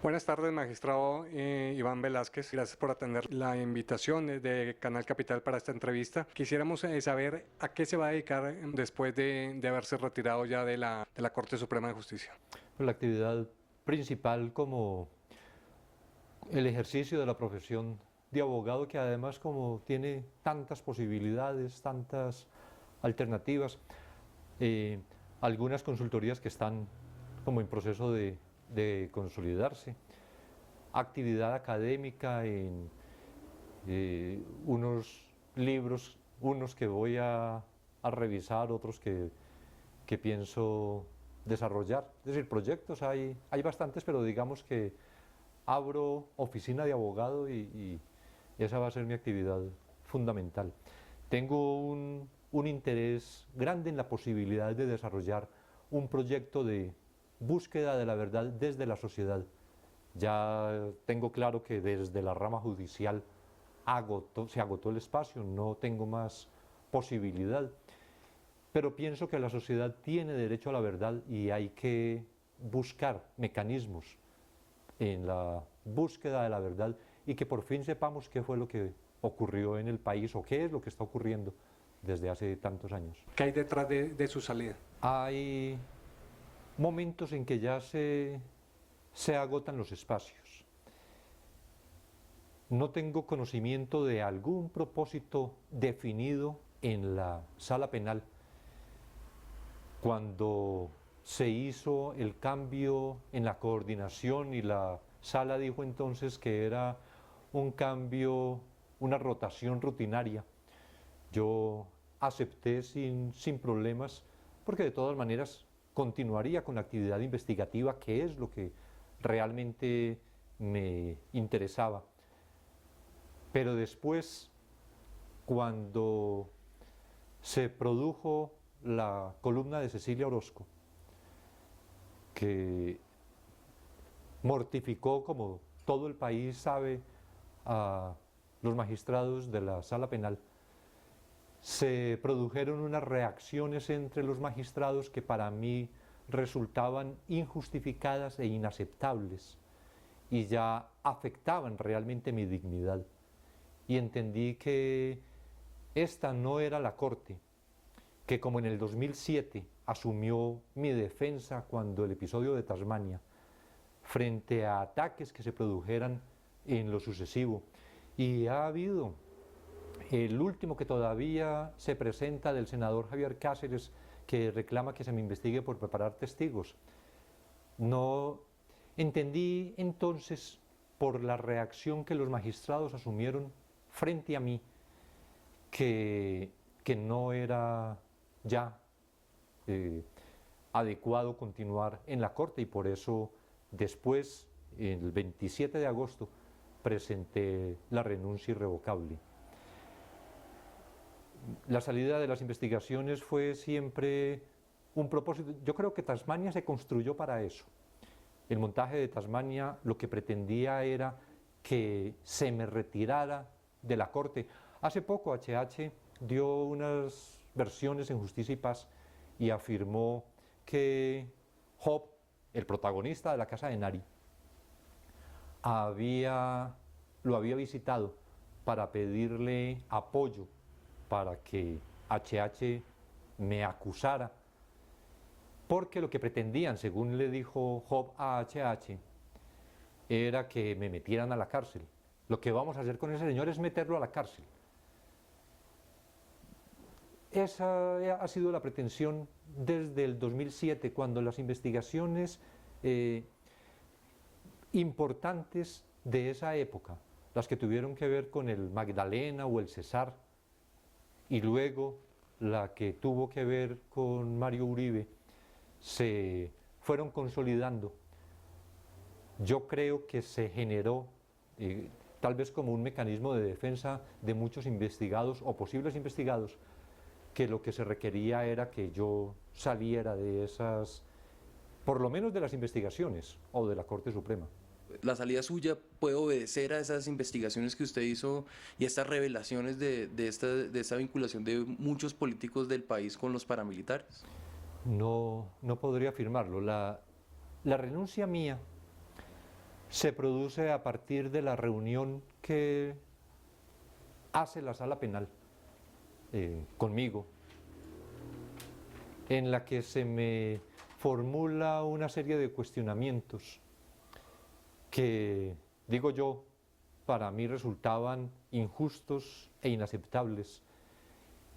Buenas tardes, magistrado Iván Velázquez. Gracias por atender la invitación de Canal Capital para esta entrevista. Quisiéramos saber a qué se va a dedicar después de haberse retirado ya de la Corte Suprema de Justicia. La actividad principal como el ejercicio de la profesión de abogado, que además como tiene tantas posibilidades, tantas alternativas, algunas consultorías que están como en proceso de consolidarse, actividad académica en unos libros, unos que voy a revisar, otros que pienso desarrollar. Es decir, proyectos hay bastantes, pero digamos que abro oficina de abogado y esa va a ser mi actividad fundamental. Tengo un interés grande en la posibilidad de desarrollar un proyecto de búsqueda de la verdad desde la sociedad. Ya tengo claro que desde la rama judicial se agotó el espacio, no tengo más posibilidad, pero pienso que la sociedad tiene derecho a la verdad y hay que buscar mecanismos en la búsqueda de la verdad y que por fin sepamos qué fue lo que ocurrió en el país o qué es lo que está ocurriendo desde hace tantos años. ¿Qué hay detrás de su salida? Hay momentos en que ya se agotan los espacios. No tengo conocimiento de algún propósito definido en la sala penal. Cuando se hizo el cambio en la coordinación y la sala dijo entonces que era un cambio, una rotación rutinaria, yo acepté sin problemas, porque de todas maneras continuaría con la actividad investigativa, que es lo que realmente me interesaba. Pero después, cuando se produjo la columna de Cecilia Orozco, que mortificó, como todo el país sabe, a los magistrados de la sala penal, se produjeron unas reacciones entre los magistrados que para mí resultaban injustificadas e inaceptables y ya afectaban realmente mi dignidad. Y entendí que esta no era la Corte, que como en el 2007 asumió mi defensa cuando el episodio de Tasmania, frente a ataques que se produjeran en lo sucesivo. Y ha habido el último que todavía se presenta del senador Javier Cáceres, que reclama que se me investigue por preparar testigos. No entendí entonces, por la reacción que los magistrados asumieron frente a mí, que no era ya adecuado continuar en la Corte, y por eso después, el 27 de agosto, presenté la renuncia irrevocable. La salida de las investigaciones fue siempre un propósito. Yo creo que Tasmania se construyó para eso. El montaje de Tasmania lo que pretendía era que se me retirara de la Corte. Hace poco HH dio unas versiones en Justicia y Paz y afirmó que Job, el protagonista de la Casa de Nari, lo había visitado para pedirle apoyo para que HH me acusara, porque lo que pretendían, según le dijo Job a HH, era que me metieran a la cárcel. Lo que vamos a hacer con ese señor es meterlo a la cárcel. Esa ha sido la pretensión desde el 2007, cuando las investigaciones importantes de esa época, las que tuvieron que ver con el Magdalena o el Cesar, y luego la que tuvo que ver con Mario Uribe, se fueron consolidando. Yo creo que se generó, tal vez como un mecanismo de defensa de muchos investigados o posibles investigados, que lo que se requería era que yo saliera de esas, por lo menos de las investigaciones o de la Corte Suprema. La salida suya puede obedecer a esas investigaciones que usted hizo y estas revelaciones de esta vinculación de muchos políticos del país con los paramilitares. No podría afirmarlo. La renuncia mía se produce a partir de la reunión que hace la Sala Penal conmigo, en la que se me formula una serie de cuestionamientos que, digo yo, para mí resultaban injustos e inaceptables.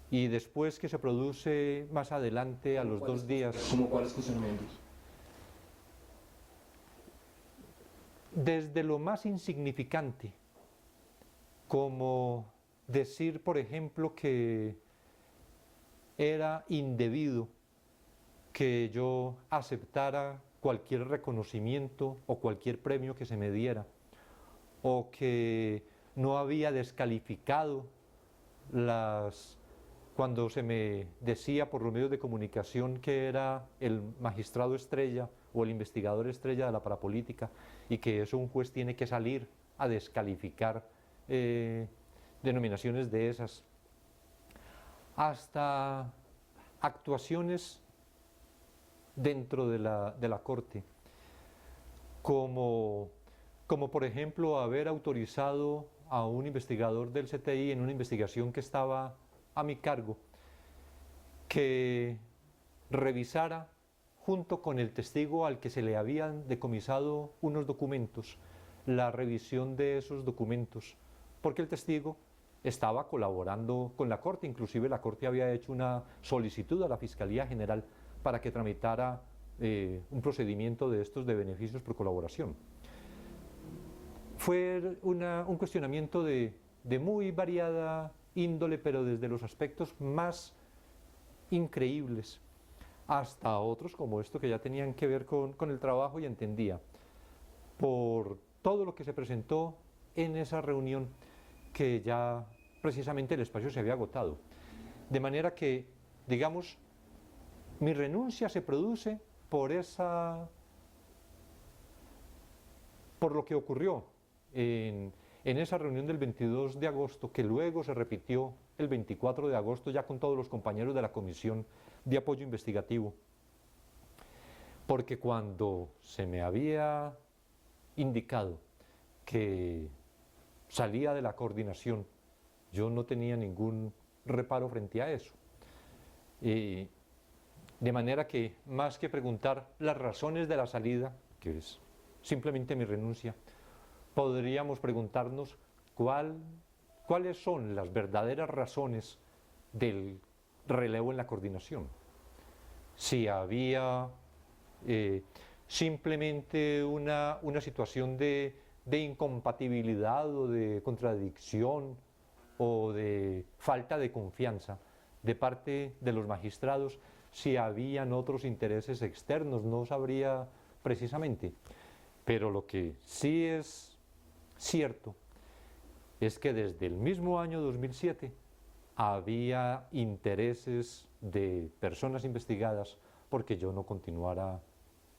Y después que se produce más adelante, a los 2 días... ¿Cómo cuáles cuestionamientos? Desde lo más insignificante, como decir, por ejemplo, que era indebido que yo aceptara cualquier reconocimiento o cualquier premio que se me diera, o que no había descalificado cuando se me decía por los medios de comunicación que era el magistrado estrella o el investigador estrella de la parapolítica, y que eso un juez tiene que salir a descalificar denominaciones de esas, hasta actuaciones dentro de la Corte, como por ejemplo haber autorizado a un investigador del CTI en una investigación que estaba a mi cargo, que revisara junto con el testigo al que se le habían decomisado unos documentos, la revisión de esos documentos, porque el testigo estaba colaborando con la Corte. Inclusive la Corte había hecho una solicitud a la Fiscalía General para que tramitara un procedimiento de estos de beneficios por colaboración. Fue un cuestionamiento de muy variada índole, pero desde los aspectos más increíbles hasta otros como esto que ya tenían que ver con el trabajo, y entendía por todo lo que se presentó en esa reunión que ya precisamente el espacio se había agotado. De manera que, digamos, mi renuncia se produce por lo que ocurrió en esa reunión del 22 de agosto, que luego se repitió el 24 de agosto ya con todos los compañeros de la Comisión de Apoyo Investigativo. Porque cuando se me había indicado que salía de la coordinación, yo no tenía ningún reparo frente a eso. De manera que, más que preguntar las razones de la salida, que es simplemente mi renuncia, podríamos preguntarnos cuáles son las verdaderas razones del relevo en la coordinación. Si había simplemente una situación de incompatibilidad o de contradicción o de falta de confianza de parte de los magistrados, si habían otros intereses externos, no sabría precisamente. Pero lo que sí es cierto es que desde el mismo año 2007 había intereses de personas investigadas porque yo no continuara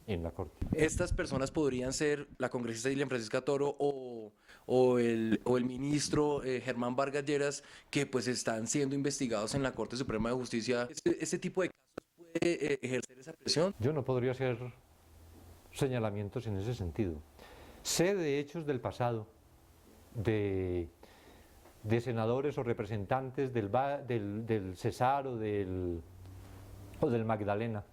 en la Corte. ¿Estas personas podrían ser la congresista Dilian Francisca Toro o el ministro Germán Vargas Lleras, que pues están siendo investigados en la Corte Suprema de Justicia? ¿Este tipo de casos puede ejercer esa presión? Yo no podría hacer señalamientos en ese sentido. Sé de hechos del pasado, de senadores o representantes del Cesar o del Magdalena,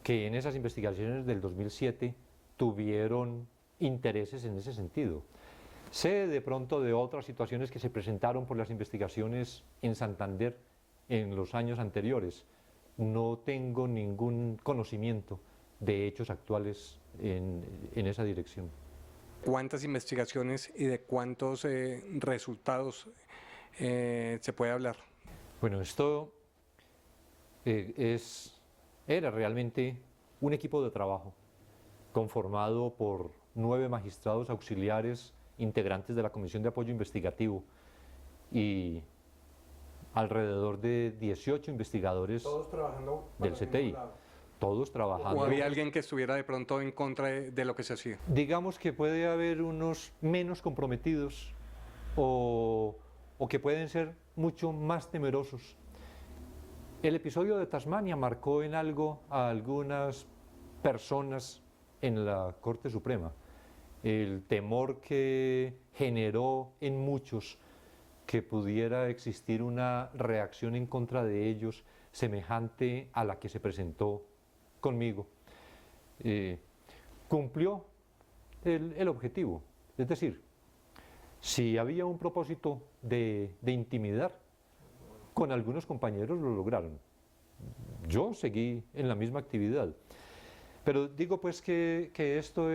que en esas investigaciones del 2007 tuvieron intereses en ese sentido. Sé de pronto de otras situaciones que se presentaron por las investigaciones en Santander en los años anteriores. No tengo ningún conocimiento de hechos actuales en esa dirección. ¿Cuántas investigaciones y de cuántos resultados se puede hablar? Bueno, esto era realmente un equipo de trabajo conformado por 9 magistrados auxiliares integrantes de la Comisión de Apoyo Investigativo y alrededor de 18 investigadores del CTI. Todos trabajando. ¿O había alguien que estuviera de pronto en contra de lo que se hacía? Digamos que puede haber unos menos comprometidos o que pueden ser mucho más temerosos. El episodio de Tasmania marcó en algo a algunas personas en la Corte Suprema, el temor que generó en muchos que pudiera existir una reacción en contra de ellos semejante a la que se presentó conmigo, cumplió el objetivo. Es decir, si había un propósito de intimidar, con algunos compañeros lo lograron. Yo seguí en la misma actividad. Pero digo pues que esto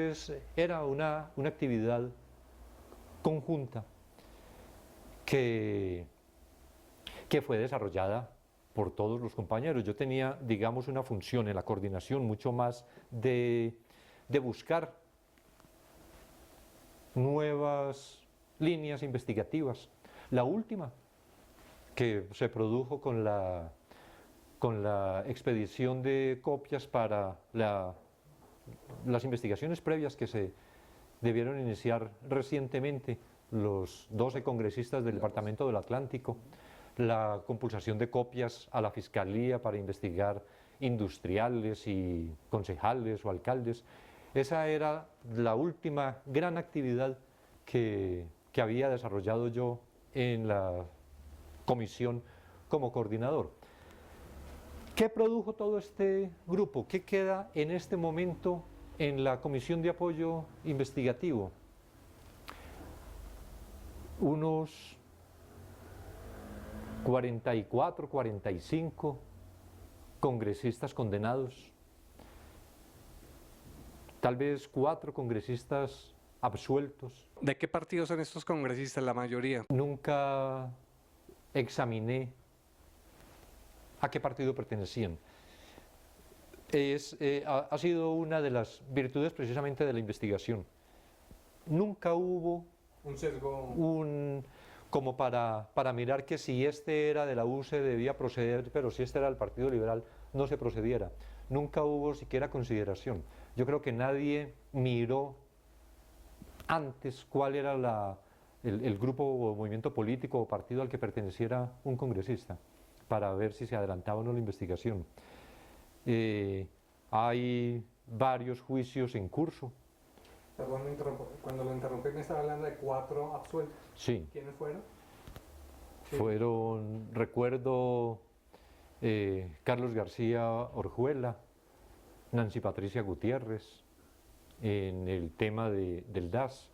era una actividad conjunta que fue desarrollada por todos los compañeros. Yo tenía, digamos, una función en la coordinación mucho más de buscar nuevas líneas investigativas. La última que se produjo con la expedición de copias para las investigaciones previas que se debieron iniciar recientemente los 12 congresistas del Departamento del Atlántico, la compulsación de copias a la Fiscalía para investigar industriales y concejales o alcaldes. Esa era la última gran actividad que había desarrollado yo en la comisión como coordinador. ¿Qué produjo todo este grupo? ¿Qué queda en este momento en la Comisión de Apoyo Investigativo? Unos 44, 45 congresistas condenados, tal vez 4 congresistas absueltos. ¿De qué partidos son estos congresistas, la mayoría? Nunca examiné a qué partido pertenecían. Ha sido una de las virtudes precisamente de la investigación. Nunca hubo Un sesgo. Como para mirar que si este era de la U se debía proceder, pero si este era del Partido Liberal no se procediera. Nunca hubo siquiera consideración. Yo creo que nadie miró antes cuál era el grupo o movimiento político o partido al que perteneciera un congresista, para ver si se adelantaba o no la investigación. Hay varios juicios en curso. Perdón, cuando lo interrumpí me estaba hablando de 4 absueltos. Sí. ¿Quiénes fueron? Sí. Fueron, recuerdo, Carlos García Orjuela, Nancy Patricia Gutiérrez, en el tema del DAS,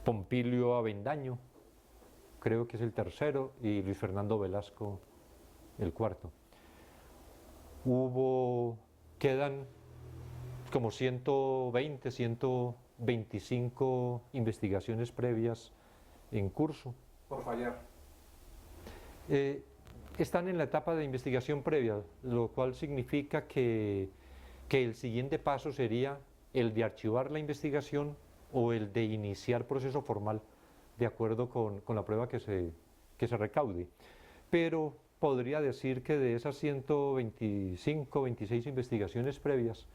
Pompilio Avendaño, creo que es el tercero, y Luis Fernando Velasco el cuarto. Quedan como 120, 125 investigaciones previas en curso. Por fallar. Están en la etapa de investigación previa, lo cual significa que el siguiente paso sería el de archivar la investigación o el de iniciar proceso formal de acuerdo con la prueba que se recaude. Pero podría decir que de esas 125, 26 investigaciones previas,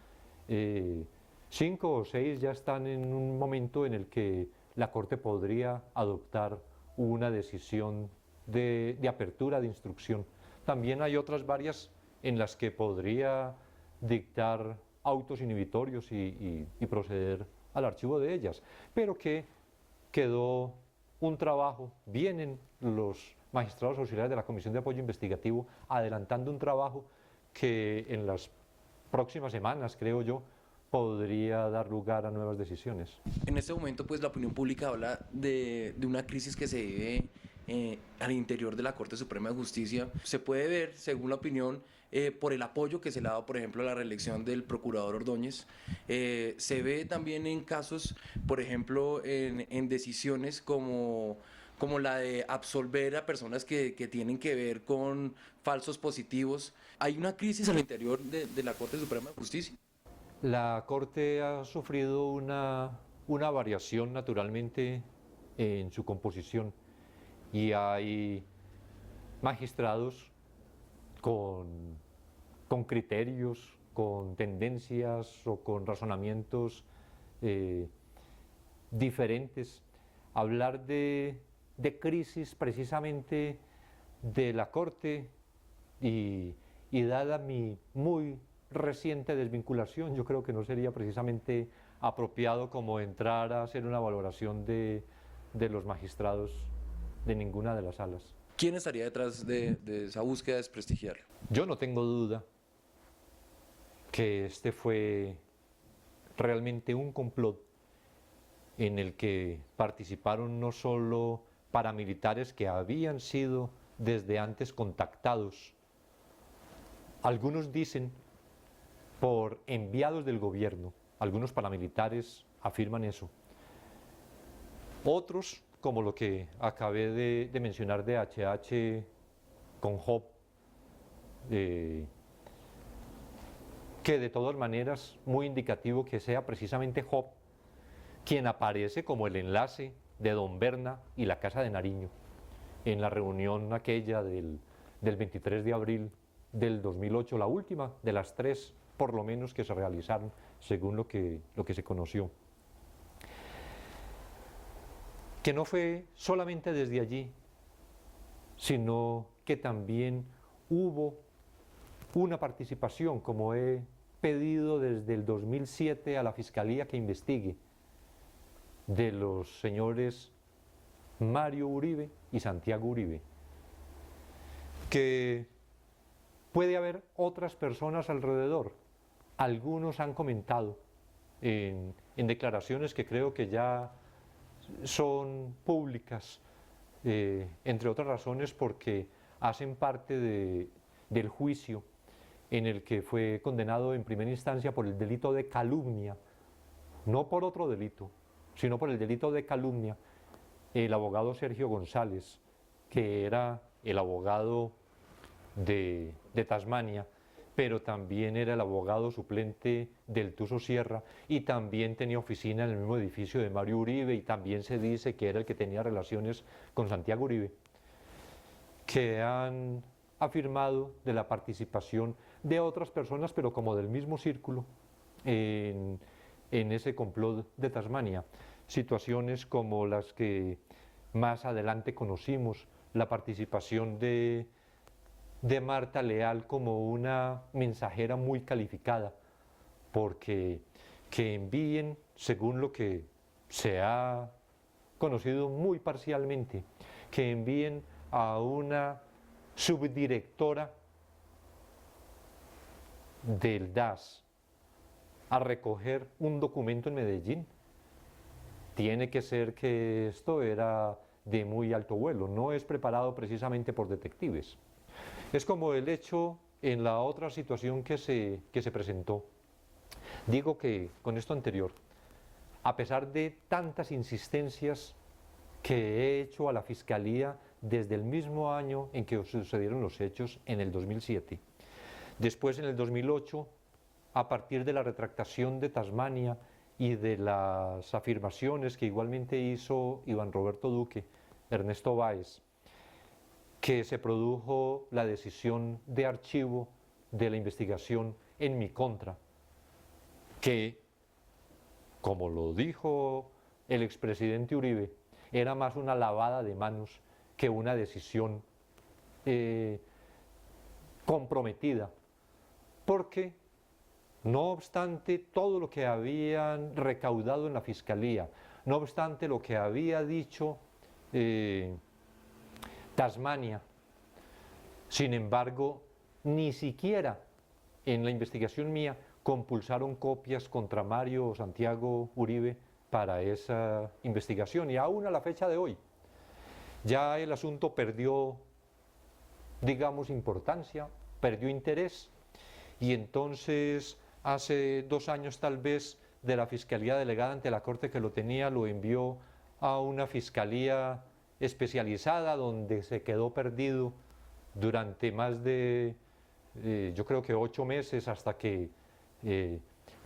5 o 6 ya están en un momento en el que la Corte podría adoptar una decisión de apertura de instrucción. También hay otras varias en las que podría dictar autos inhibitorios y proceder al archivo de ellas, pero que quedó un trabajo. Vienen los magistrados auxiliares de la Comisión de Apoyo Investigativo adelantando un trabajo que en las próximas semanas, creo yo, podría dar lugar a nuevas decisiones. En este momento, pues la opinión pública habla de una crisis que se vive al interior de la Corte Suprema de Justicia. Se puede ver, según la opinión, por el apoyo que se le ha dado, por ejemplo, a la reelección del procurador Ordóñez. Se ve también en casos, por ejemplo, en decisiones como la de absolver a personas que tienen que ver con falsos positivos. Hay una crisis al interior de la Corte Suprema de Justicia. La Corte ha sufrido una variación naturalmente en su composición y hay magistrados con criterios, con tendencias o con razonamientos diferentes. Hablar de crisis precisamente de la Corte y dada mi muy reciente desvinculación, yo creo que no sería precisamente apropiado como entrar a hacer una valoración de los magistrados de ninguna de las salas. ¿Quién estaría detrás de esa búsqueda de desprestigiarlo? Yo no tengo duda que este fue realmente un complot en el que participaron no solo paramilitares que habían sido desde antes contactados, algunos dicen por enviados del gobierno, algunos paramilitares afirman eso, otros, como lo que acabé de mencionar de HH con Job, que de todas maneras muy indicativo que sea precisamente Job quien aparece como el enlace de Don Berna y la Casa de Nariño en la reunión aquella del 23 de abril del 2008, la última de las 3 por lo menos que se realizaron según lo que se conoció. Que no fue solamente desde allí, sino que también hubo una participación, como he pedido desde el 2007 a la Fiscalía que investigue, de los señores Mario Uribe y Santiago Uribe, que puede haber otras personas alrededor. Algunos han comentado en declaraciones que creo que ya son públicas, entre otras razones porque hacen parte del juicio en el que fue condenado en primera instancia por el delito de calumnia, no por otro delito, sino por el delito de calumnia, el abogado Sergio González, que era el abogado de Tasmania, pero también era el abogado suplente del Tuso Sierra y también tenía oficina en el mismo edificio de Mario Uribe y también se dice que era el que tenía relaciones con Santiago Uribe, que han afirmado de la participación de otras personas, pero como del mismo círculo, en ese complot de Tasmania. Situaciones como las que más adelante conocimos, la participación de Marta Leal como una mensajera muy calificada, porque que envíen, según lo que se ha conocido muy parcialmente, que envíen a una subdirectora del DAS a recoger un documento en Medellín. Tiene que ser que esto era de muy alto vuelo, no es preparado precisamente por detectives. Es como el hecho en la otra situación que se presentó. Digo que con esto anterior, a pesar de tantas insistencias que he hecho a la Fiscalía desde el mismo año en que sucedieron los hechos, en el 2007, después en el 2008, a partir de la retractación de Tasmania y de las afirmaciones que igualmente hizo Iván Roberto Duque, Ernesto Báez, que se produjo la decisión de archivo de la investigación en mi contra, que, como lo dijo el expresidente Uribe, era más una lavada de manos que una decisión comprometida, porque no obstante todo lo que habían recaudado en la Fiscalía, no obstante lo que había dicho Tasmania, sin embargo, ni siquiera en la investigación mía compulsaron copias contra Mario o Santiago Uribe para esa investigación, y aún a la fecha de hoy ya el asunto perdió, digamos, importancia, perdió interés, y entonces hace 2 años tal vez de la Fiscalía Delegada ante la Corte que lo tenía, lo envió a una fiscalía especializada donde se quedó perdido durante más de, yo creo que 8 meses, hasta que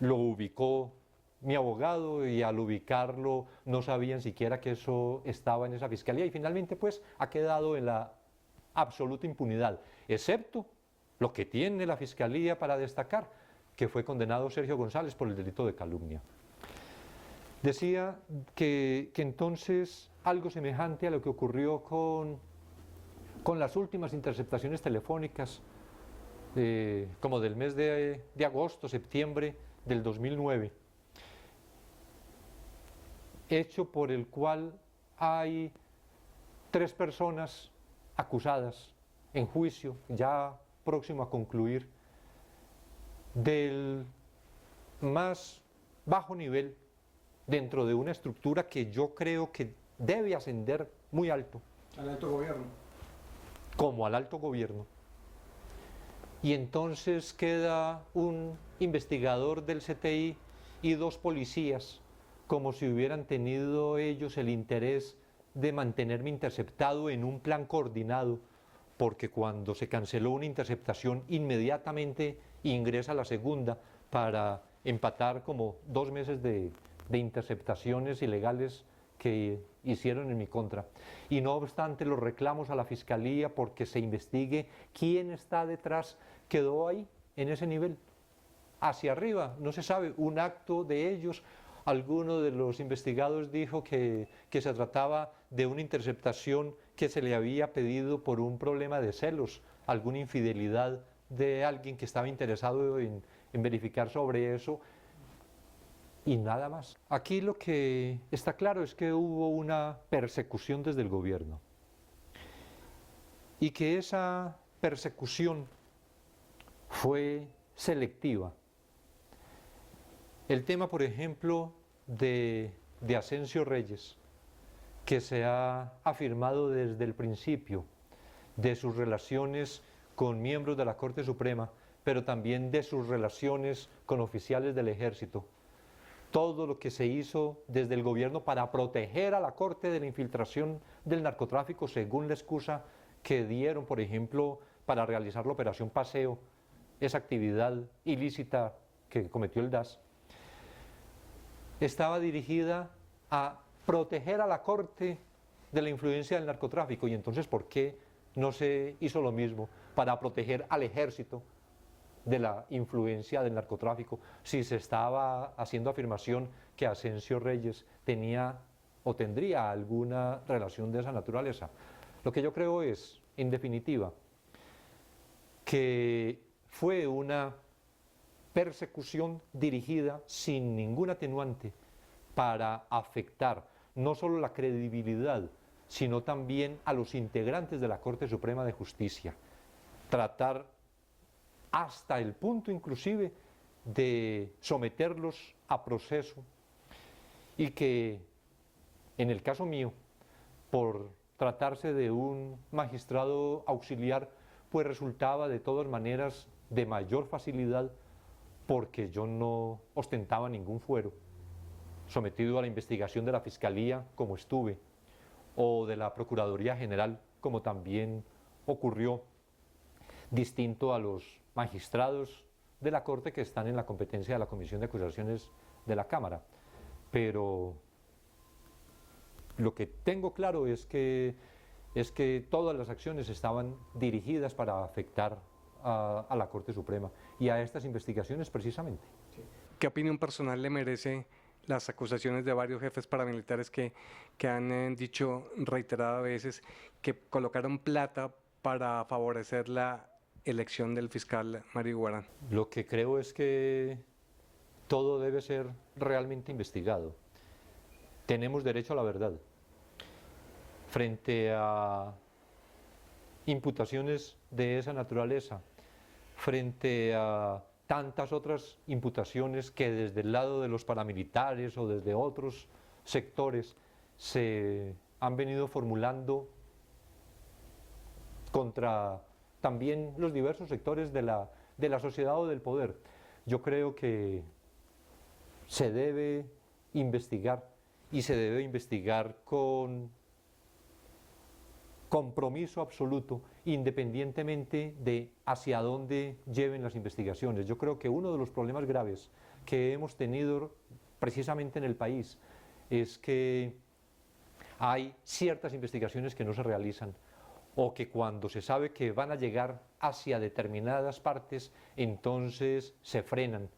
lo ubicó mi abogado, y al ubicarlo no sabían siquiera que eso estaba en esa fiscalía, y finalmente pues ha quedado en la absoluta impunidad, excepto lo que tiene la Fiscalía para destacar, que fue condenado Sergio González por el delito de calumnia. Decía que entonces algo semejante a lo que ocurrió con las últimas interceptaciones telefónicas como del mes de agosto, septiembre del 2009, hecho por el cual hay 3 personas acusadas en juicio, ya próximo a concluir, del más bajo nivel dentro de una estructura que yo creo que debe ascender muy alto. Al alto gobierno. Como al alto gobierno. Y entonces queda un investigador del CTI y 2 policías, como si hubieran tenido ellos el interés de mantenerme interceptado en un plan coordinado, porque cuando se canceló una interceptación inmediatamente ingresa la segunda para empatar como 2 meses de interceptaciones ilegales que hicieron en mi contra. Y no obstante los reclamos a la Fiscalía porque se investigue quién está detrás, quedó ahí, en ese nivel. Hacia arriba, no se sabe, un acto de ellos. Alguno de los investigados dijo que se trataba de una interceptación que se le había pedido por un problema de celos, alguna infidelidad de alguien que estaba interesado en verificar sobre eso, y nada más. Aquí lo que está claro es que hubo una persecución desde el gobierno y que esa persecución fue selectiva. El tema, por ejemplo, de Asensio Reyes, que se ha afirmado desde el principio de sus relaciones con miembros de la Corte Suprema, pero también de sus relaciones con oficiales del Ejército. Todo lo que se hizo desde el gobierno para proteger a la Corte de la infiltración del narcotráfico, según la excusa que dieron, por ejemplo, para realizar la Operación Paseo, esa actividad ilícita que cometió el DAS, estaba dirigida a proteger a la Corte de la influencia del narcotráfico. Y entonces, ¿por qué no se hizo lo mismo para proteger al Ejército de la influencia del narcotráfico, si se estaba haciendo afirmación que Asensio Reyes tenía o tendría alguna relación de esa naturaleza? Lo que yo creo es, en definitiva, que fue una persecución dirigida sin ningún atenuante para afectar no solo la credibilidad, sino también a los integrantes de la Corte Suprema de Justicia. Tratar hasta el punto inclusive de someterlos a proceso, y que en el caso mío, por tratarse de un magistrado auxiliar, pues resultaba de todas maneras de mayor facilidad porque yo no ostentaba ningún fuero, sometido a la investigación de la Fiscalía como estuve, o de la Procuraduría General como también ocurrió, distinto a los magistrados de la Corte que están en la competencia de la Comisión de Acusaciones de la Cámara. Pero lo que tengo claro es que todas las acciones estaban dirigidas para afectar a la Corte Suprema y a estas investigaciones precisamente. ¿Qué opinión personal le merece las acusaciones de varios jefes paramilitares que han dicho reiteradas veces que colocaron plata para favorecer la elección del fiscal Mario Guarán? Lo que creo es que todo debe ser realmente investigado. Tenemos derecho a la verdad. Frente a imputaciones de esa naturaleza, frente a tantas otras imputaciones que desde el lado de los paramilitares o desde otros sectores se han venido formulando contra también los diversos sectores de la sociedad o del poder, yo creo que se debe investigar, y se debe investigar con compromiso absoluto, independientemente de hacia dónde lleven las investigaciones. Yo creo que uno de los problemas graves que hemos tenido precisamente en el país es que hay ciertas investigaciones que no se realizan, o que cuando se sabe que van a llegar hacia determinadas partes, entonces se frenan.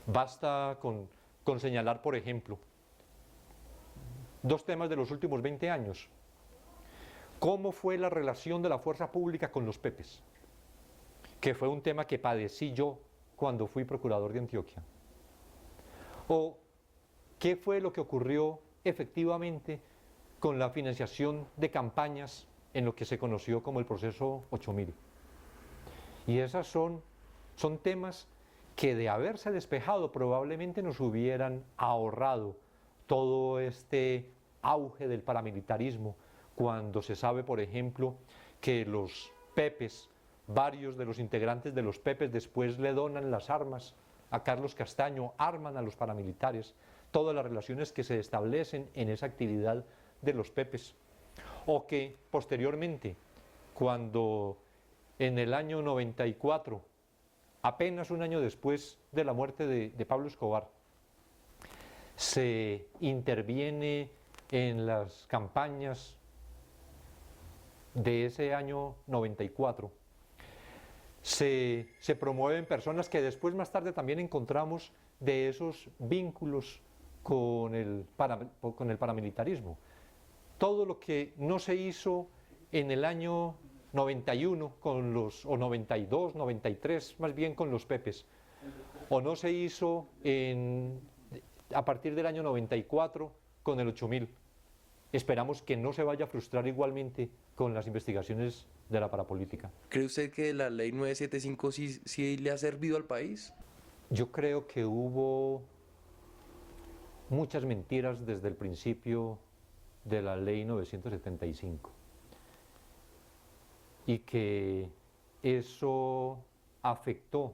Basta con señalar, por ejemplo, 2 temas de los últimos 20 años. ¿Cómo fue la relación de la fuerza pública con los pepes? que fue un tema que padecí yo cuando fui procurador de Antioquia? ¿O qué fue lo que ocurrió efectivamente con la financiación de campañas en lo que se conoció como el proceso 8000? Y esas son temas que, de haberse despejado, probablemente nos hubieran ahorrado todo este auge del paramilitarismo, cuando se sabe, por ejemplo, que los PEPes, varios de los integrantes de los PEPes, después le donan las armas a Carlos Castaño, arman a los paramilitares, todas las relaciones que se establecen en esa actividad de los PEPes. O que posteriormente, cuando en el año 94, apenas un año después de la muerte de Pablo Escobar, se interviene en las campañas de ese año 94, se promueven personas que después, más tarde, también encontramos de esos vínculos con el paramilitarismo. Todo lo que no se hizo en el año 91 con los, o 92, 93, más bien con los PEPes, o no se hizo a partir del año 94 con el 8000. Esperamos que no se vaya a frustrar igualmente con las investigaciones de la parapolítica. ¿Cree usted que la ley 975 sí le ha servido al país? Yo creo que hubo muchas mentiras desde el principio de la ley 975 y que eso afectó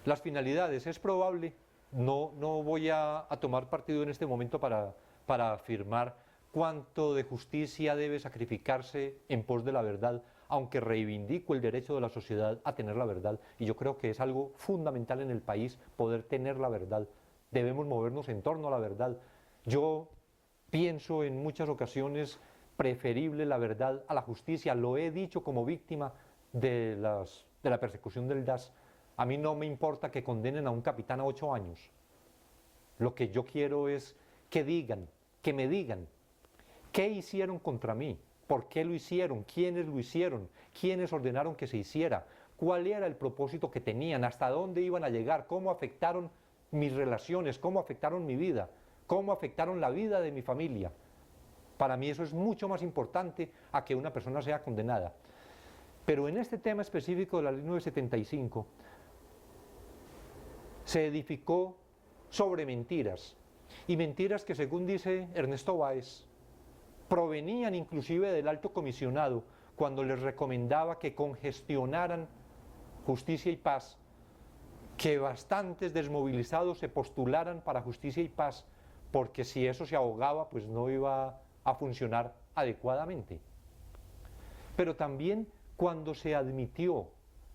las finalidades. Es probable, no voy a tomar partido en este momento para afirmar cuánto de justicia debe sacrificarse en pos de la verdad, aunque reivindico el derecho de la sociedad a tener la verdad, y yo creo que es algo fundamental en el país poder tener la verdad. Debemos movernos en torno a la verdad. Yo pienso en muchas ocasiones preferible la verdad a la justicia. Lo he dicho como víctima de la persecución del DAS. A mí no me importa que condenen a un capitán a 8 años. Lo que yo quiero es que me digan, ¿qué hicieron contra mí? ¿Por qué lo hicieron? ¿Quiénes lo hicieron? ¿Quiénes ordenaron que se hiciera? ¿Cuál era el propósito que tenían? ¿Hasta dónde iban a llegar? ¿Cómo afectaron mis relaciones? ¿Cómo afectaron mi vida? ¿Cómo afectaron la vida de mi familia? Para mí eso es mucho más importante a que una persona sea condenada. Pero en este tema específico de la ley 975 se edificó sobre mentiras, y mentiras que, según dice Ernesto Báez, provenían inclusive del alto comisionado cuando les recomendaba que congestionaran Justicia y Paz, que bastantes desmovilizados se postularan para Justicia y Paz, porque si eso se ahogaba, pues no iba a funcionar adecuadamente. Pero también cuando se admitió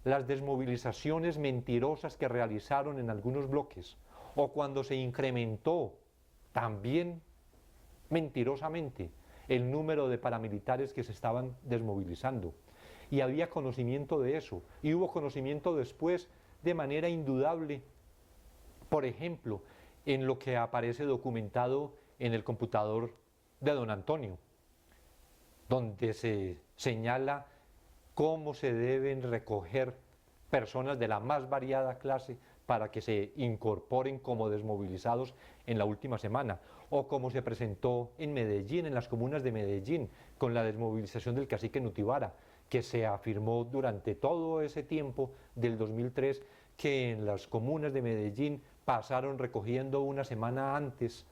las desmovilizaciones mentirosas que realizaron en algunos bloques, o cuando se incrementó también mentirosamente el número de paramilitares que se estaban desmovilizando, y había conocimiento de eso, y hubo conocimiento después de manera indudable, por ejemplo, en lo que aparece documentado en el computador de don Antonio, donde se señala cómo se deben recoger personas de la más variada clase para que se incorporen como desmovilizados en la última semana, o como se presentó en Medellín, en las comunas de Medellín, con la desmovilización del cacique Nutibara, que se afirmó durante todo ese tiempo del 2003 que en las comunas de Medellín pasaron recogiendo una semana antes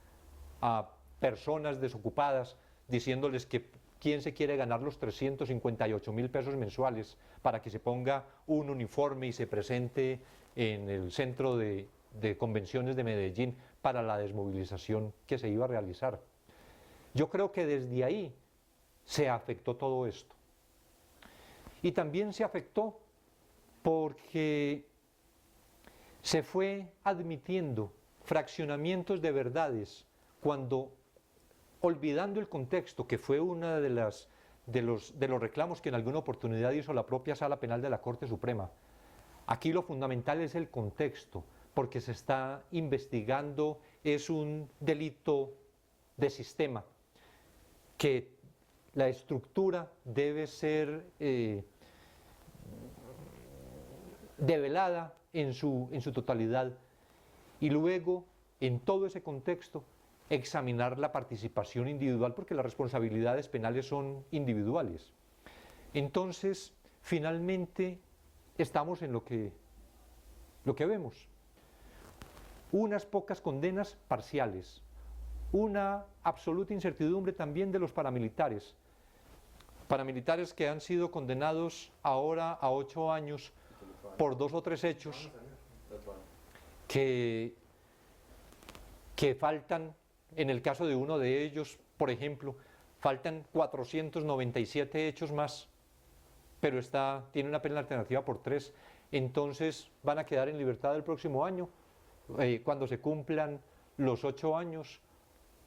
a personas desocupadas, diciéndoles que quién se quiere ganar los 358.000 pesos mensuales para que se ponga un uniforme y se presente en el centro de convenciones de Medellín para la desmovilización que se iba a realizar. Yo creo que desde ahí se afectó todo esto. Y también se afectó porque se fue admitiendo fraccionamientos de verdades cuando, olvidando el contexto, que fue uno de los reclamos que en alguna oportunidad hizo la propia Sala Penal de la Corte Suprema. Aquí lo fundamental es el contexto, porque se está investigando, es un delito de sistema, que la estructura debe ser develada en su totalidad y luego, en todo ese contexto, examinar la participación individual, porque las responsabilidades penales son individuales. Entonces, finalmente, estamos en lo que vemos. Unas pocas condenas parciales, una absoluta incertidumbre también de los paramilitares que han sido condenados ahora a 8 años por 2 o 3 hechos que faltan. En el caso de uno de ellos, por ejemplo, faltan 497 hechos más, pero tiene una pena alternativa por 3, entonces van a quedar en libertad el próximo año, cuando se cumplan los 8 años.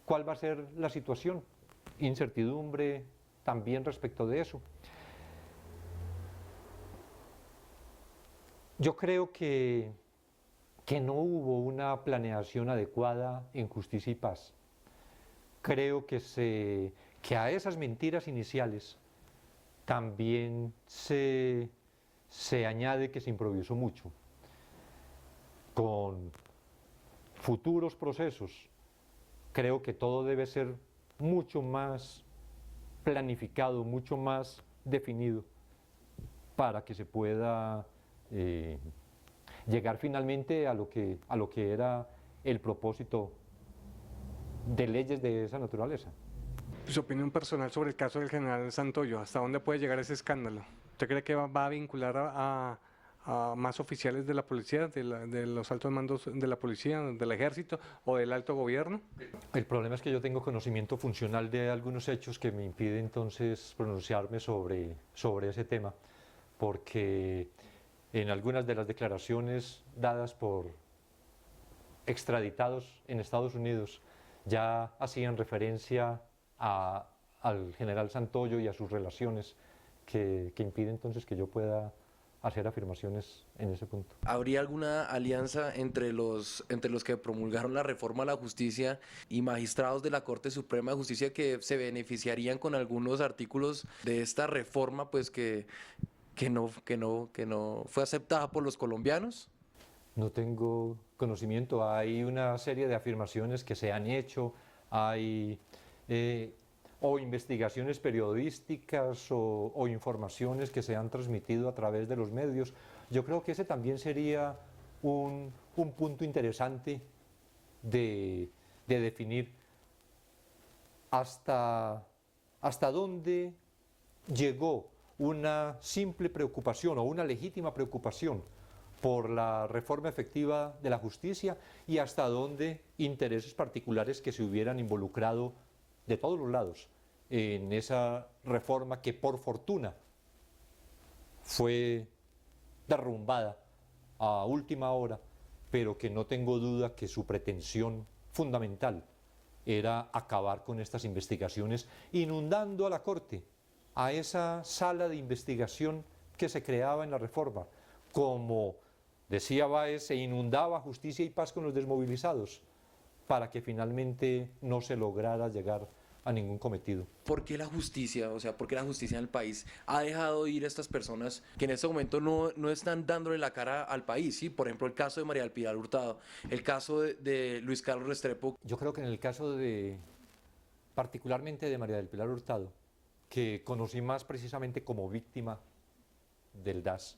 ¿Cuál va a ser la situación? Incertidumbre también respecto de eso. Yo creo que no hubo una planeación adecuada en Justicia y Paz. Creo que a esas mentiras iniciales también se añade que se improvisó mucho. Con futuros procesos, creo que todo debe ser mucho más planificado, mucho más definido, para que se pueda llegar finalmente a lo que era el propósito de leyes de esa naturaleza. Su opinión personal sobre el caso del general Santoyo, ¿hasta dónde puede llegar ese escándalo? ¿Usted cree que va a vincular a más oficiales de la policía, de los altos mandos de la policía, del ejército o del alto gobierno? El problema es que yo tengo conocimiento funcional de algunos hechos que me impide entonces pronunciarme sobre ese tema, porque en algunas de las declaraciones dadas por extraditados en Estados Unidos ya hacían referencia al general Santoyo y a sus relaciones que impide entonces que yo pueda hacer afirmaciones en ese punto. ¿Habría alguna alianza entre los que promulgaron la reforma a la justicia y magistrados de la Corte Suprema de Justicia que se beneficiarían con algunos artículos de esta reforma, pues que no fue aceptada por los colombianos? No tengo conocimiento. Hay una serie de afirmaciones que se han hecho, hay o investigaciones periodísticas o informaciones que se han transmitido a través de los medios. Yo creo que ese también sería un punto interesante de definir hasta dónde llegó una simple preocupación o una legítima preocupación por la reforma efectiva de la justicia y hasta dónde intereses particulares que se hubieran involucrado de todos los lados en esa reforma que por fortuna fue derrumbada a última hora, pero que no tengo duda que su pretensión fundamental era acabar con estas investigaciones, inundando a la Corte, a esa sala de investigación que se creaba en la reforma, como decía Báez, se inundaba Justicia y Paz con los desmovilizados, para que finalmente no se lograra llegar a ningún cometido. ¿Por qué la justicia, por qué la justicia en el país ha dejado ir a estas personas que en este momento no están dándole la cara al país? ¿Sí? Por ejemplo, el caso de María del Pilar Hurtado, el caso de Luis Carlos Restrepo. Yo creo que en el caso particularmente de María del Pilar Hurtado, que conocí más precisamente como víctima del DAS,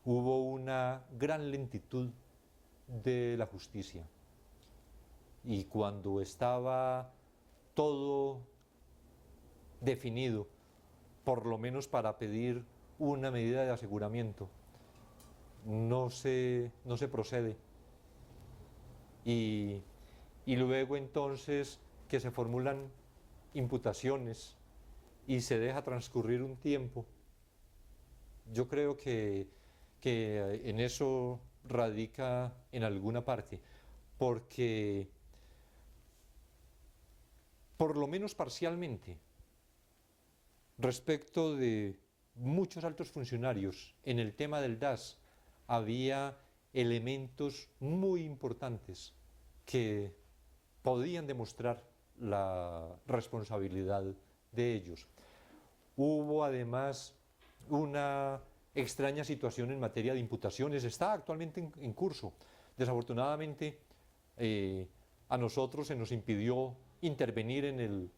hubo una gran lentitud de la justicia. Y cuando estaba todo definido, por lo menos para pedir una medida de aseguramiento, no se procede. Y luego entonces que se formulan imputaciones y se deja transcurrir un tiempo. Yo creo que en eso radica en alguna parte, porque por lo menos parcialmente, respecto de muchos altos funcionarios en el tema del DAS, había elementos muy importantes que podían demostrar la responsabilidad de ellos. Hubo además una extraña situación en materia de imputaciones, está actualmente en curso. Desafortunadamente, a nosotros se nos impidió intervenir en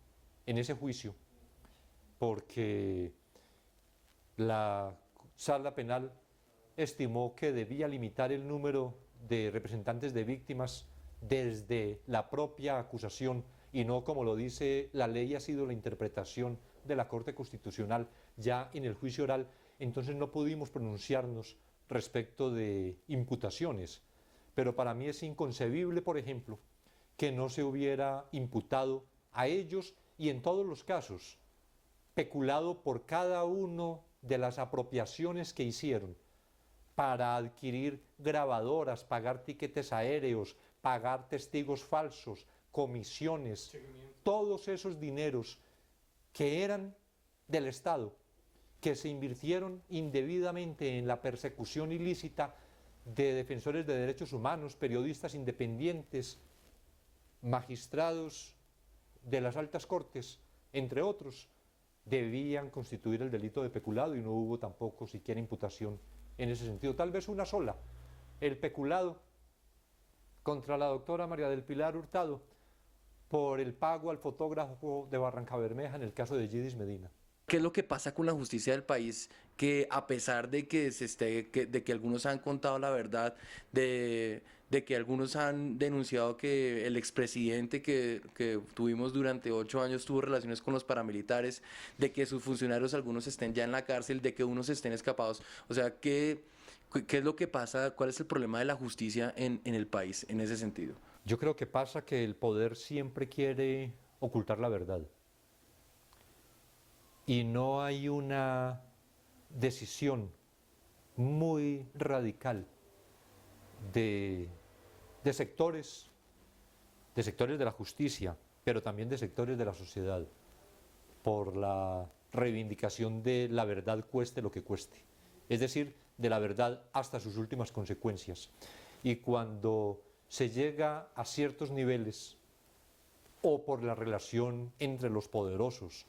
ese juicio, porque la Sala Penal estimó que debía limitar el número de representantes de víctimas desde la propia acusación y no como lo dice la ley, ha sido la interpretación de la Corte Constitucional ya en el juicio oral. Entonces no pudimos pronunciarnos respecto de imputaciones, pero para mí es inconcebible, por ejemplo, que no se hubiera imputado a ellos y en todos los casos peculado por cada uno de las apropiaciones que hicieron para adquirir grabadoras, pagar tiquetes aéreos, pagar testigos falsos, comisiones, todos esos dineros que eran del Estado, que se invirtieron indebidamente en la persecución ilícita de defensores de derechos humanos, periodistas independientes, magistrados de las altas cortes, entre otros, debían constituir el delito de peculado y no hubo tampoco siquiera imputación en ese sentido. Tal vez una sola, el peculado contra la doctora María del Pilar Hurtado por el pago al fotógrafo de Barrancabermeja en el caso de Yidis Medina. ¿Qué es lo que pasa con la justicia del país? Que a pesar de que de que algunos han contado la verdad, de que algunos han denunciado que el expresidente que tuvimos durante 8 años tuvo relaciones con los paramilitares, de que sus funcionarios algunos estén ya en la cárcel, de que unos estén escapados. O sea, ¿qué es lo que pasa? ¿Cuál es el problema de la justicia en el país en ese sentido? Yo creo que pasa que el poder siempre quiere ocultar la verdad. Y no hay una decisión muy radical de sectores de la justicia, pero también de sectores de la sociedad, por la reivindicación de la verdad cueste lo que cueste, es decir, de la verdad hasta sus últimas consecuencias. Y cuando se llega a ciertos niveles, o por la relación entre los poderosos,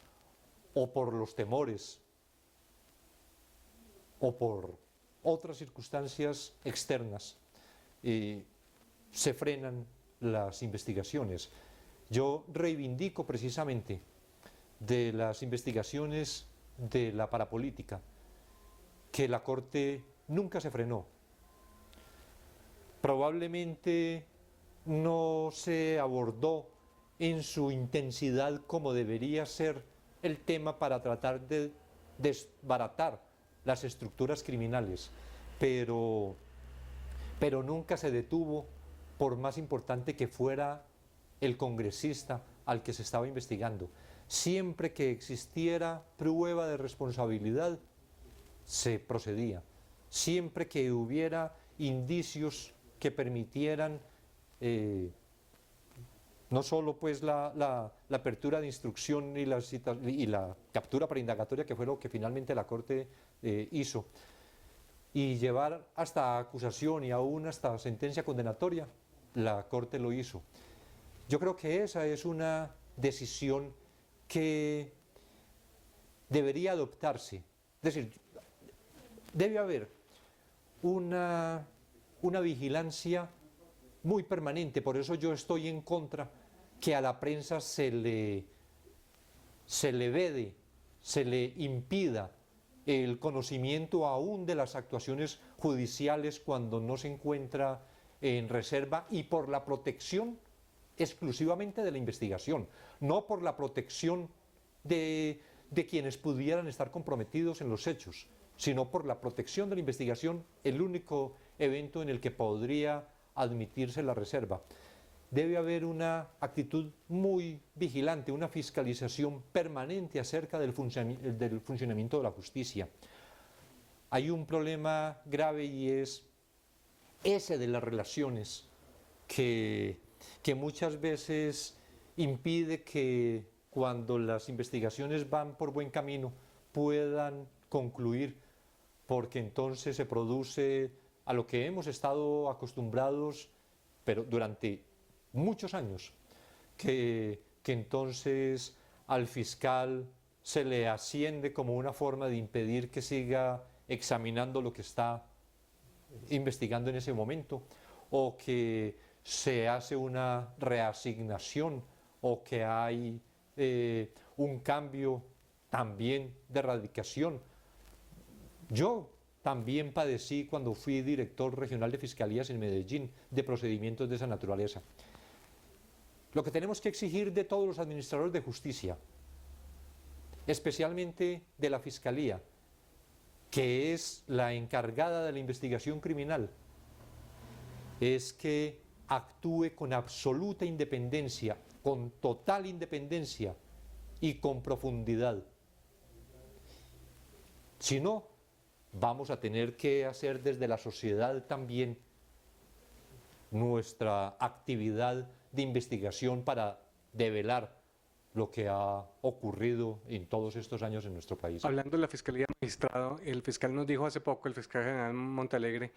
o por los temores, o por otras circunstancias externas, se frenan las investigaciones. Yo reivindico precisamente de las investigaciones de la parapolítica que la Corte nunca se frenó. Probablemente no se abordó en su intensidad como debería ser el tema para tratar de desbaratar las estructuras criminales, pero nunca se detuvo, por más importante que fuera el congresista al que se estaba investigando. Siempre que existiera prueba de responsabilidad, se procedía. Siempre que hubiera indicios que permitieran no solo pues la apertura de instrucción y la captura para indagatoria, que fue lo que finalmente la Corte hizo, y llevar hasta acusación y aún hasta sentencia condenatoria, la Corte lo hizo. Yo creo que esa es una decisión que debería adoptarse. Es decir, debe haber una vigilancia muy permanente. Por eso yo estoy en contra que a la prensa se le vede, se le impida el conocimiento aún de las actuaciones judiciales cuando no se encuentra en reserva, y por la protección exclusivamente de la investigación, no por la protección de quienes pudieran estar comprometidos en los hechos, sino por la protección de la investigación, el único evento en el que podría admitirse la reserva. Debe haber una actitud muy vigilante, una fiscalización permanente acerca del funcionamiento de la justicia. Hay un problema grave y es ese de las relaciones que muchas veces impide que cuando las investigaciones van por buen camino puedan concluir, porque entonces se produce a lo que hemos estado acostumbrados, pero durante muchos años, que entonces al fiscal se le asciende como una forma de impedir que siga examinando lo que está investigando en ese momento, o que se hace una reasignación, o que hay un cambio también de radicación. Yo también padecí, cuando fui director regional de Fiscalías en Medellín, de procedimientos de esa naturaleza. Lo que tenemos que exigir de todos los administradores de justicia, especialmente de la Fiscalía, que es la encargada de la investigación criminal, es que actúe con absoluta independencia, con total independencia y con profundidad. Si no, vamos a tener que hacer desde la sociedad también nuestra actividad de investigación para develar lo que ha ocurrido en todos estos años en nuestro país. Hablando de la Fiscalía, magistrado, el fiscal nos dijo hace poco, el fiscal general Montalegre,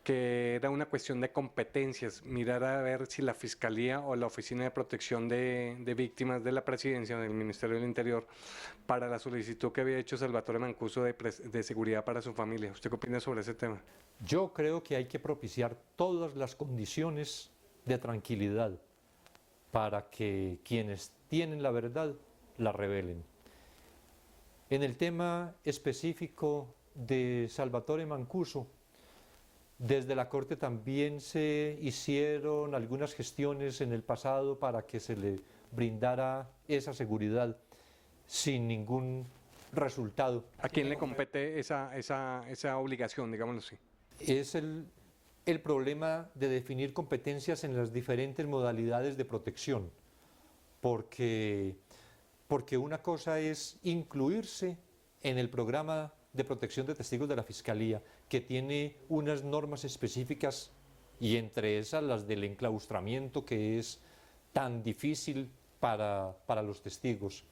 que era una cuestión de competencias, mirar a ver si la Fiscalía o la Oficina de Protección de Víctimas de la Presidencia o del Ministerio del Interior, para la solicitud que había hecho Salvatore Mancuso de seguridad para su familia. ¿Usted qué opina sobre ese tema? Yo creo que hay que propiciar todas las condiciones de tranquilidad para que quienes tienen la verdad la revelen. En el tema específico de Salvatore Mancuso, desde la Corte también se hicieron algunas gestiones en el pasado para que se le brindara esa seguridad sin ningún resultado. ¿A quién le compete esa obligación, digámoslo así? Es el problema de definir competencias en las diferentes modalidades de protección, porque una cosa es incluirse en el programa de protección de testigos de la Fiscalía, que tiene unas normas específicas, y entre esas las del enclaustramiento, que es tan difícil para los testigos.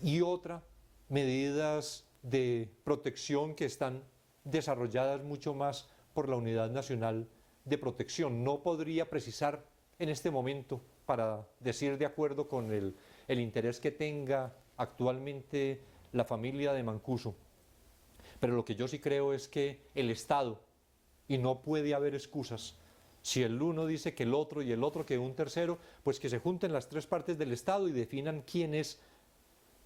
Y otra, medidas de protección que están desarrolladas mucho más por la Unidad Nacional de Protección. No podría precisar en este momento para decir de acuerdo con el interés que tenga actualmente la familia de Mancuso. Pero lo que yo sí creo es que el Estado, y no puede haber excusas, si el uno dice que el otro y el otro que un tercero, pues que se junten las tres partes del Estado y definan quién es,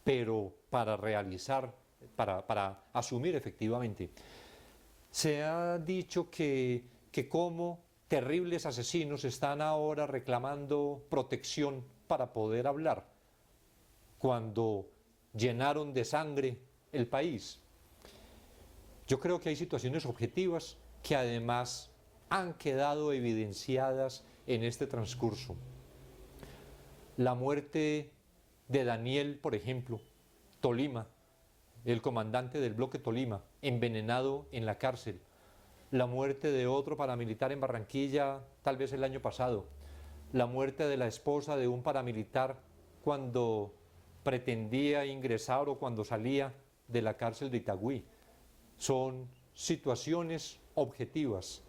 pero para realizar, para asumir efectivamente. Se ha dicho que como terribles asesinos están ahora reclamando protección para poder hablar, cuando llenaron de sangre el país. Yo creo que hay situaciones objetivas que además han quedado evidenciadas en este transcurso. La muerte de Daniel, por ejemplo, Tolima, el comandante del bloque Tolima, envenenado en la cárcel. La muerte de otro paramilitar en Barranquilla, tal vez el año pasado. La muerte de la esposa de un paramilitar cuando pretendía ingresar o cuando salía de la cárcel de Itagüí. Son situaciones objetivas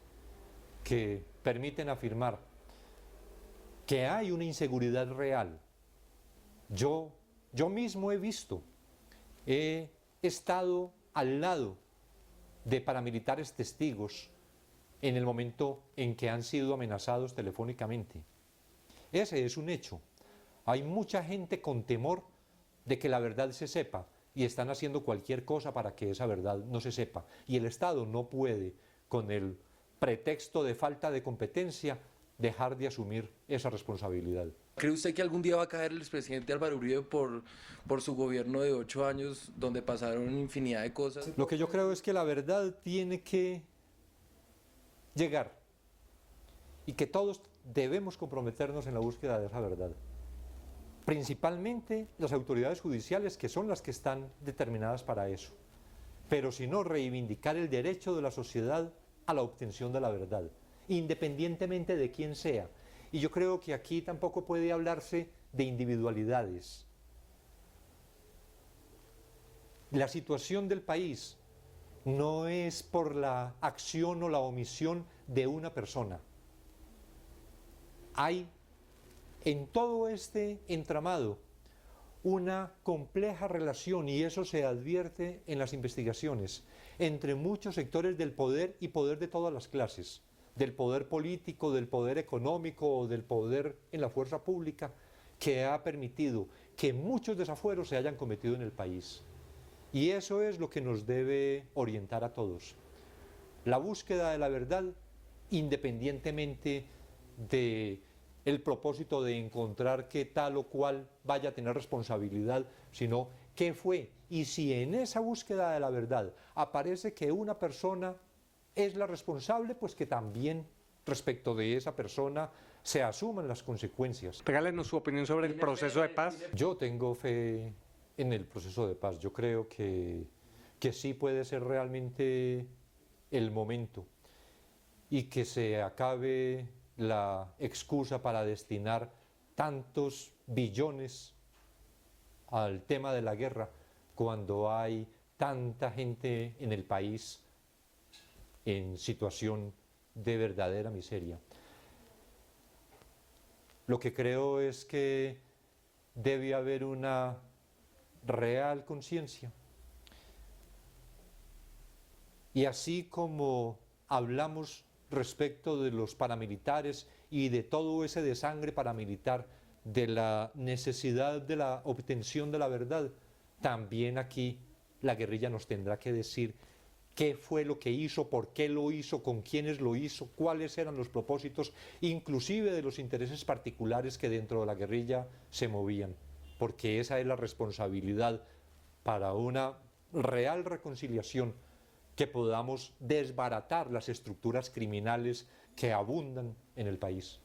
que permiten afirmar que hay una inseguridad real. Yo mismo he visto, he estado al lado de paramilitares testigos en el momento en que han sido amenazados telefónicamente. Ese es un hecho. Hay mucha gente con temor de que la verdad se sepa y están haciendo cualquier cosa para que esa verdad no se sepa. Y el Estado no puede, con el pretexto de falta de competencia, dejar de asumir esa responsabilidad. ¿Cree usted que algún día va a caer el expresidente Álvaro Uribe por su gobierno de 8 años donde pasaron infinidad de cosas? Lo que yo creo es que la verdad tiene que llegar y que todos debemos comprometernos en la búsqueda de esa verdad. Principalmente las autoridades judiciales, que son las que están determinadas para eso. Pero si no, reivindicar el derecho de la sociedad a la obtención de la verdad, independientemente de quién sea. Y yo creo que aquí tampoco puede hablarse de individualidades. La situación del país no es por la acción o la omisión de una persona. Hay en todo este entramado una compleja relación, y eso se advierte en las investigaciones, entre muchos sectores del poder y poder de todas las clases, del poder político, del poder económico o del poder en la fuerza pública, que ha permitido que muchos desafueros se hayan cometido en el país. Y eso es lo que nos debe orientar a todos. La búsqueda de la verdad, independientemente de el propósito de encontrar que tal o cual vaya a tener responsabilidad, sino qué fue. Y si en esa búsqueda de la verdad aparece que una persona es la responsable, pues que también respecto de esa persona se asuman las consecuencias. Regálenos su opinión sobre el proceso de paz. Yo tengo fe en el proceso de paz. Yo creo que sí puede ser realmente el momento y que se acabe la excusa para destinar tantos billones al tema de la guerra cuando hay tanta gente en el país en situación de verdadera miseria. Lo que creo es que debe haber una real conciencia. Y así como hablamos respecto de los paramilitares y de todo ese desangre paramilitar, de la necesidad de la obtención de la verdad, también aquí la guerrilla nos tendrá que decir qué fue lo que hizo, por qué lo hizo, con quiénes lo hizo, cuáles eran los propósitos, inclusive de los intereses particulares que dentro de la guerrilla se movían, porque esa es la responsabilidad para una real reconciliación, que podamos desbaratar las estructuras criminales que abundan en el país.